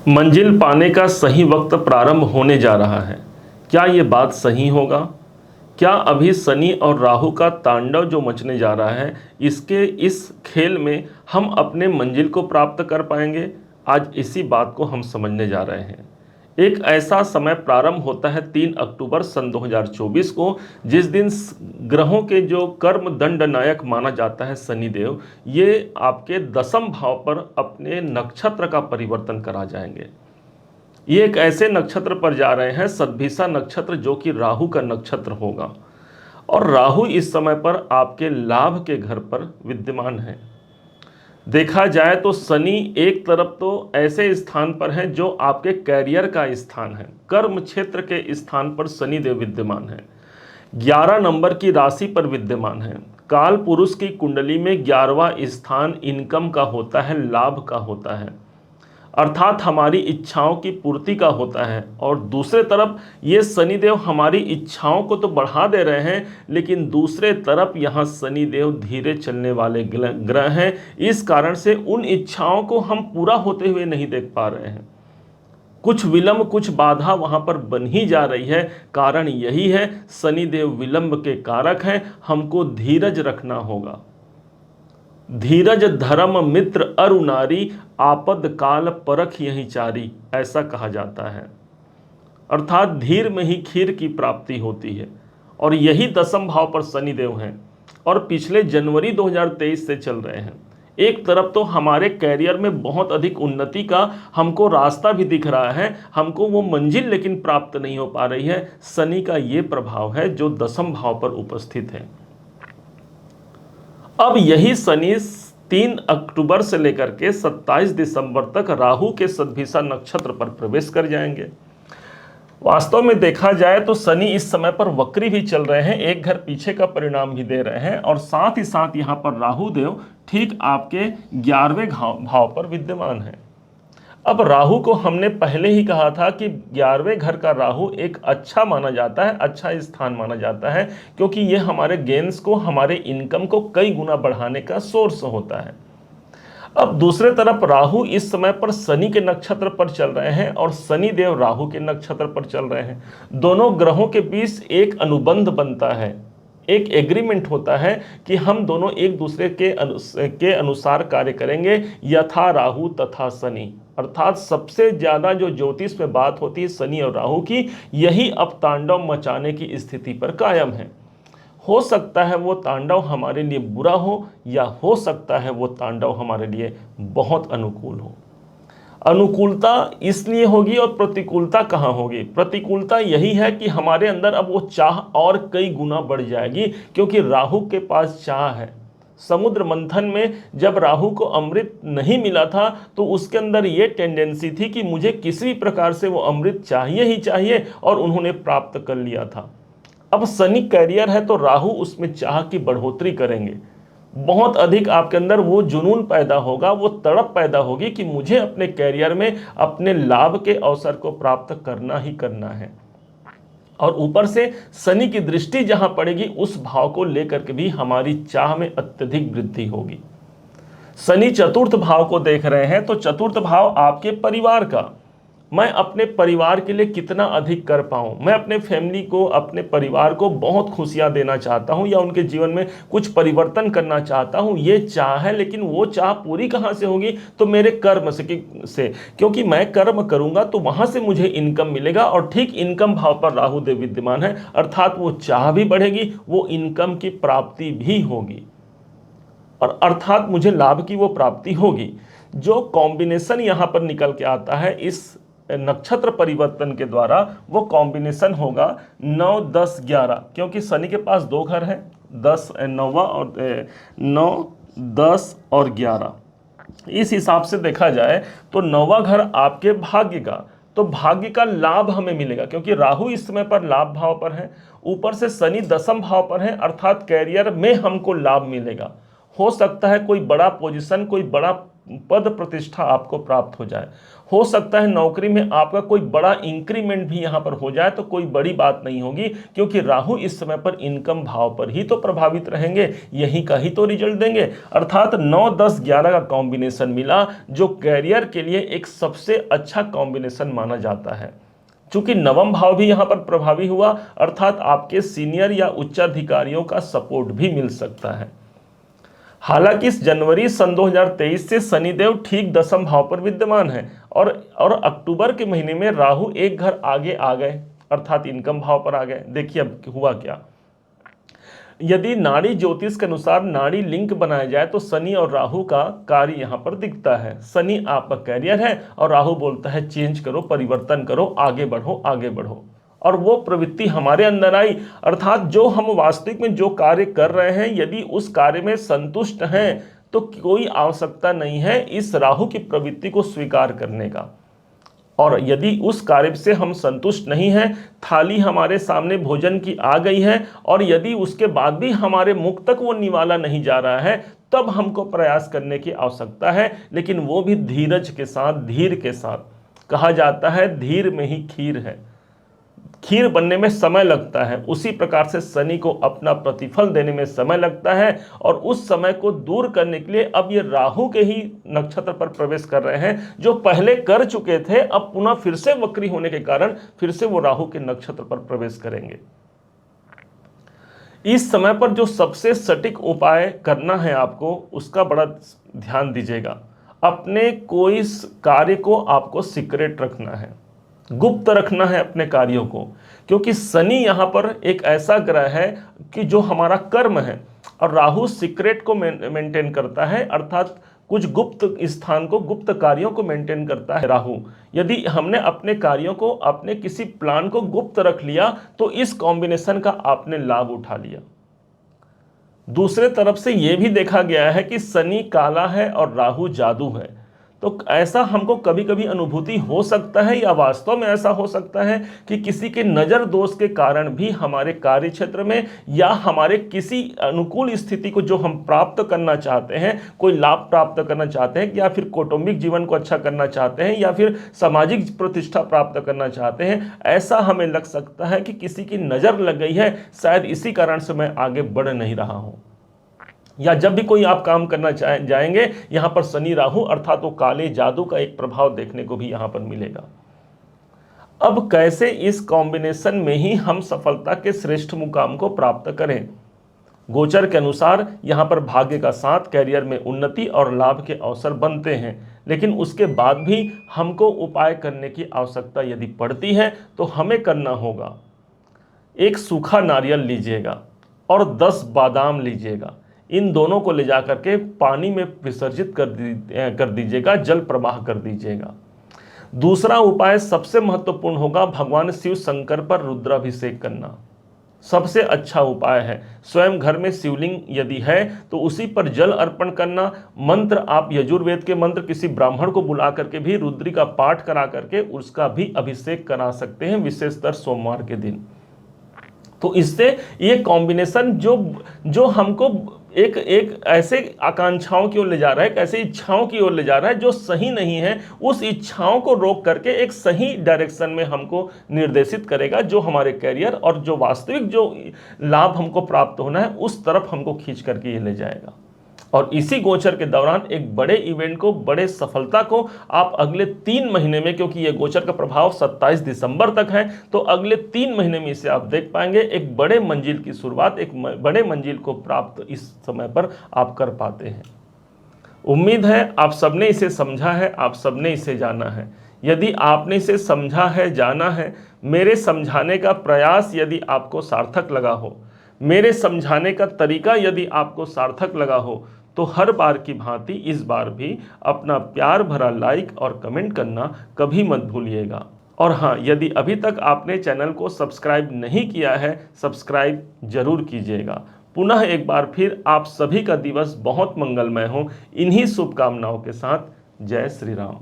मंजिल पाने का सही वक्त प्रारंभ होने जा रहा है। क्या ये बात सही होगा? क्या अभी शनि और राहु का तांडव जो मचने जा रहा है, इसके इस खेल में हम अपने मंजिल को प्राप्त कर पाएंगे? आज इसी बात को हम समझने जा रहे हैं। एक ऐसा समय प्रारंभ होता है 3 अक्टूबर सन 2024 को, जिस दिन ग्रहों के जो कर्म दंड नायक माना जाता है शनिदेव, ये आपके दसम भाव पर अपने नक्षत्र का परिवर्तन करा जाएंगे। ये एक ऐसे नक्षत्र पर जा रहे हैं, सद्भिषा नक्षत्र, जो कि राहु का नक्षत्र होगा। और राहु इस समय पर आपके लाभ के घर पर विद्यमान है। देखा जाए तो शनि एक तरफ तो ऐसे स्थान पर है जो आपके कैरियर का स्थान है, कर्म क्षेत्र के स्थान पर शनि देव विद्यमान है। 11 नंबर की राशि पर विद्यमान है। काल पुरुष की कुंडली में 11वां स्थान इनकम का होता है, लाभ का होता है, अर्थात हमारी इच्छाओं की पूर्ति का होता है। और दूसरे तरफ ये शनिदेव हमारी इच्छाओं को तो बढ़ा दे रहे हैं, लेकिन दूसरे तरफ यहाँ शनिदेव धीरे चलने वाले ग्रह हैं। इस कारण से उन इच्छाओं को हम पूरा होते हुए नहीं देख पा रहे हैं। कुछ विलंब, कुछ बाधा वहां पर बन ही जा रही है। कारण यही है, शनिदेव विलंब के कारक हैं। हमको धीरज रखना होगा। धीरज धर्म मित्र अरु नारी, आपद काल परख यही चारी, ऐसा कहा जाता है। अर्थात धीर में ही खीर की प्राप्ति होती है। और यही दसम भाव पर शनिदेव हैं और पिछले जनवरी 2023 से चल रहे हैं। एक तरफ तो हमारे कैरियर में बहुत अधिक उन्नति का हमको रास्ता भी दिख रहा है, हमको वो मंजिल लेकिन प्राप्त नहीं हो पा रही है। शनि का ये प्रभाव है जो दसम भाव पर उपस्थित है। अब यही शनि 3 अक्टूबर से लेकर के 27 दिसंबर तक राहु के सद्भिषा नक्षत्र पर प्रवेश कर जाएंगे। वास्तव में देखा जाए तो शनि इस समय पर वक्री भी चल रहे हैं, एक घर पीछे का परिणाम भी दे रहे हैं। और साथ ही साथ यहाँ पर राहु देव ठीक आपके 11वें भाव पर विद्यमान है। अब राहु को हमने पहले ही कहा था कि 11वें घर का राहु एक अच्छा माना जाता है, अच्छा स्थान माना जाता है, क्योंकि ये हमारे गेन्स को, हमारे इनकम को कई गुना बढ़ाने का सोर्स होता है। अब दूसरे तरफ राहु इस समय पर शनि के नक्षत्र पर चल रहे हैं और शनि देव राहु के नक्षत्र पर चल रहे हैं। दोनों ग्रहों के बीच एक अनुबंध बनता है, एक एग्रीमेंट होता है कि हम दोनों एक दूसरे के अनुसार कार्य करेंगे। यथा राहु तथा शनि, अर्थात सबसे ज्यादा जो ज्योतिष में बात होती है शनि और राहु की, यही अब तांडव मचाने की स्थिति पर कायम है। हो सकता है वो तांडव हमारे लिए बुरा हो, या हो सकता है वो तांडव हमारे लिए बहुत अनुकूल हो। अनुकूलता इसलिए होगी और प्रतिकूलता कहाँ होगी? प्रतिकूलता यही है कि हमारे अंदर अब वो चाह और कई गुना बढ़ जाएगी, क्योंकि राहु के पास चाह है। समुद्र मंथन में जब राहु को अमृत नहीं मिला था, तो उसके अंदर ये टेंडेंसी थी कि मुझे किसी भी प्रकार से वो अमृत चाहिए ही चाहिए, और उन्होंने प्राप्त कर लिया था। अब शनि कैरियर है तो राहु उसमें चाह की बढ़ोतरी करेंगे। बहुत अधिक आपके अंदर वो जुनून पैदा होगा, वो तड़प पैदा होगी कि मुझे अपने कैरियर में अपने लाभ के अवसर को प्राप्त करना ही करना है। और ऊपर से शनि की दृष्टि जहां पड़ेगी, उस भाव को लेकर के भी हमारी चाह में अत्यधिक वृद्धि होगी। शनि चतुर्थ भाव को देख रहे हैं, तो चतुर्थ भाव आपके परिवार का, मैं अपने परिवार के लिए कितना अधिक कर पाऊं, मैं अपने फैमिली को, अपने परिवार को बहुत खुशियां देना चाहता हूं, या उनके जीवन में कुछ परिवर्तन करना चाहता हूं, ये चाह है। लेकिन वो चाह पूरी कहां से होगी? तो मेरे कर्म से, क्योंकि मैं कर्म करूंगा तो वहां से मुझे इनकम मिलेगा। और ठीक इनकम भाव पर राहु देव विद्यमान है, अर्थात वो चाह भी बढ़ेगी, वो इनकम की प्राप्ति भी होगी, और अर्थात मुझे लाभ की वो प्राप्ति होगी। जो कॉम्बिनेशन यहां पर निकल के आता है इस नक्षत्र परिवर्तन के द्वारा, वो कॉम्बिनेशन होगा 9, 10, 11, क्योंकि शनि के पास 2 घर हैं, 10 9वां और 9, 10 और 11। इस हिसाब से देखा जाए तो 9वां घर आपके भाग्य का, तो भाग्य का लाभ हमें मिलेगा, क्योंकि राहु इस समय पर लाभ भाव पर है, ऊपर से शनि दसम भाव पर है, अर्थात कैरियर में हमको लाभ मिलेगा। हो सकता है कोई बड़ा पोजीशन, कोई बड़ा पद प्रतिष्ठा आपको प्राप्त हो जाए। हो सकता है नौकरी में आपका कोई बड़ा इंक्रीमेंट भी यहाँ पर हो जाए, तो कोई बड़ी बात नहीं होगी, क्योंकि राहु इस समय पर इनकम भाव पर ही तो प्रभावित रहेंगे, यही का ही तो रिजल्ट देंगे। अर्थात 9, 10, 11 का कॉम्बिनेशन मिला, जो कैरियर के लिए एक सबसे अच्छा कॉम्बिनेशन माना जाता है। चूंकि नवम भाव भी यहां पर प्रभावी हुआ, अर्थात आपके सीनियर या उच्चाधिकारियों का सपोर्ट भी मिल सकता है। हालांकि इस जनवरी सन 2023 से शनिदेव ठीक 10वें भाव पर विद्यमान है, और अक्टूबर के महीने में राहु एक घर आगे आ गए, अर्थात इनकम भाव पर आ गए। देखिए अब हुआ क्या। यदि नाड़ी ज्योतिष के अनुसार नाड़ी लिंक बनाया जाए तो शनि और राहु का कार्य यहां पर दिखता है। शनि आपका कैरियर है और राहु बोलता है चेंज करो, परिवर्तन करो, आगे बढ़ो, आगे बढ़ो। और वो प्रवृत्ति हमारे अंदर आई, अर्थात जो हम वास्तविक में जो कार्य कर रहे हैं, यदि उस कार्य में संतुष्ट हैं तो कोई आवश्यकता नहीं है इस राहु की प्रवृत्ति को स्वीकार करने का। और यदि उस कार्य से हम संतुष्ट नहीं हैं, थाली हमारे सामने भोजन की आ गई है और यदि उसके बाद भी हमारे मुख तक वो निवाला नहीं जा रहा है, तब हमको प्रयास करने की आवश्यकता है, लेकिन वो भी धीरज के साथ, धीर के साथ। कहा जाता है धीर में ही खीर है, खीर बनने में समय लगता है, उसी प्रकार से शनि को अपना प्रतिफल देने में समय लगता है। और उस समय को दूर करने के लिए अब ये राहु के ही नक्षत्र पर प्रवेश कर रहे हैं, जो पहले कर चुके थे, अब पुनः फिर से वक्री होने के कारण फिर से वो राहु के नक्षत्र पर प्रवेश करेंगे। इस समय पर जो सबसे सटीक उपाय करना है आपको, उसका बड़ा ध्यान दीजिएगा। अपने कोई कार्य को आपको सीक्रेट रखना है, गुप्त रखना है अपने कार्यों को, क्योंकि शनि यहां पर एक ऐसा ग्रह है कि जो हमारा कर्म है, और राहु सीक्रेट को मेंटेन करता है, अर्थात कुछ गुप्त स्थान को, गुप्त कार्यों को मेंटेन करता है राहु। यदि हमने अपने कार्यों को, अपने किसी प्लान को गुप्त रख लिया, तो इस कॉम्बिनेशन का आपने लाभ उठा लिया। दूसरे तरफ से यह भी देखा गया है कि शनि काला है और राहु जादू है, तो ऐसा हमको कभी कभी अनुभूति हो सकता है, या वास्तव में ऐसा हो सकता है कि किसी के नज़र दोष के कारण भी हमारे कार्य क्षेत्र में या हमारे किसी अनुकूल स्थिति को जो हम प्राप्त करना चाहते हैं, कोई लाभ प्राप्त करना चाहते हैं, या फिर कौटुंबिक जीवन को अच्छा करना चाहते हैं, या फिर सामाजिक प्रतिष्ठा प्राप्त करना चाहते हैं, ऐसा हमें लग सकता है कि किसी की नज़र लग गई है, शायद इसी कारण से मैं आगे बढ़ नहीं रहा हूँ। या जब भी कोई आप काम करना जाएंगे, यहां पर शनि राहु अर्थात वो काले जादू का एक प्रभाव देखने को भी यहां पर मिलेगा। अब कैसे इस कॉम्बिनेशन में ही हम सफलता के श्रेष्ठ मुकाम को प्राप्त करें? गोचर के अनुसार यहां पर भाग्य का साथ, कैरियर में उन्नति और लाभ के अवसर बनते हैं, लेकिन उसके बाद भी हमको उपाय करने की आवश्यकता यदि पड़ती है तो हमें करना होगा, एक सूखा नारियल लीजिएगा और 10 बादाम लीजिएगा, इन दोनों को ले जा करके पानी में विसर्जित कर दीजिएगा, जल प्रवाह कर दीजिएगा। दूसरा उपाय सबसे महत्वपूर्ण होगा, भगवान शिव शंकर पर रुद्राभिषेक करना सबसे अच्छा उपाय है। स्वयं घर में शिवलिंग यदि है तो उसी पर जल अर्पण करना। मंत्र आप यजुर्वेद के मंत्र किसी ब्राह्मण को बुला करके भी रुद्री का पाठ करा करके उसका भी अभिषेक करा सकते हैं, विशेषतर सोमवार के दिन। तो इससे ये कॉम्बिनेशन जो हमको एक ऐसे आकांक्षाओं की ओर ले जा रहा है, एक ऐसी इच्छाओं की ओर ले जा रहा है जो सही नहीं है, उस इच्छाओं को रोक करके एक सही डायरेक्शन में हमको निर्देशित करेगा, जो हमारे कैरियर और जो वास्तविक जो लाभ हमको प्राप्त होना है उस तरफ हमको खींच करके ये ले जाएगा। और इसी गोचर के दौरान एक बड़े इवेंट को, बड़े सफलता को आप अगले 3 महीने में, क्योंकि ये गोचर का प्रभाव 27 दिसंबर तक है, तो अगले 3 महीने में इसे आप देख पाएंगे। एक बड़े मंजिल की शुरुआत, एक बड़े मंजिल को प्राप्त इस समय पर आप कर पाते हैं। उम्मीद है आप सबने इसे समझा है, आप सबने इसे जाना है। यदि आपने इसे समझा है, जाना है, मेरे समझाने का प्रयास यदि आपको सार्थक लगा हो, मेरे समझाने का तरीका यदि आपको सार्थक लगा हो, तो हर बार की भांति इस बार भी अपना प्यार भरा लाइक और कमेंट करना कभी मत भूलिएगा। और हाँ, यदि अभी तक आपने चैनल को सब्सक्राइब नहीं किया है, सब्सक्राइब जरूर कीजिएगा। पुनः एक बार फिर आप सभी का दिवस बहुत मंगलमय हो, इन्हीं शुभकामनाओं के साथ जय श्री राम।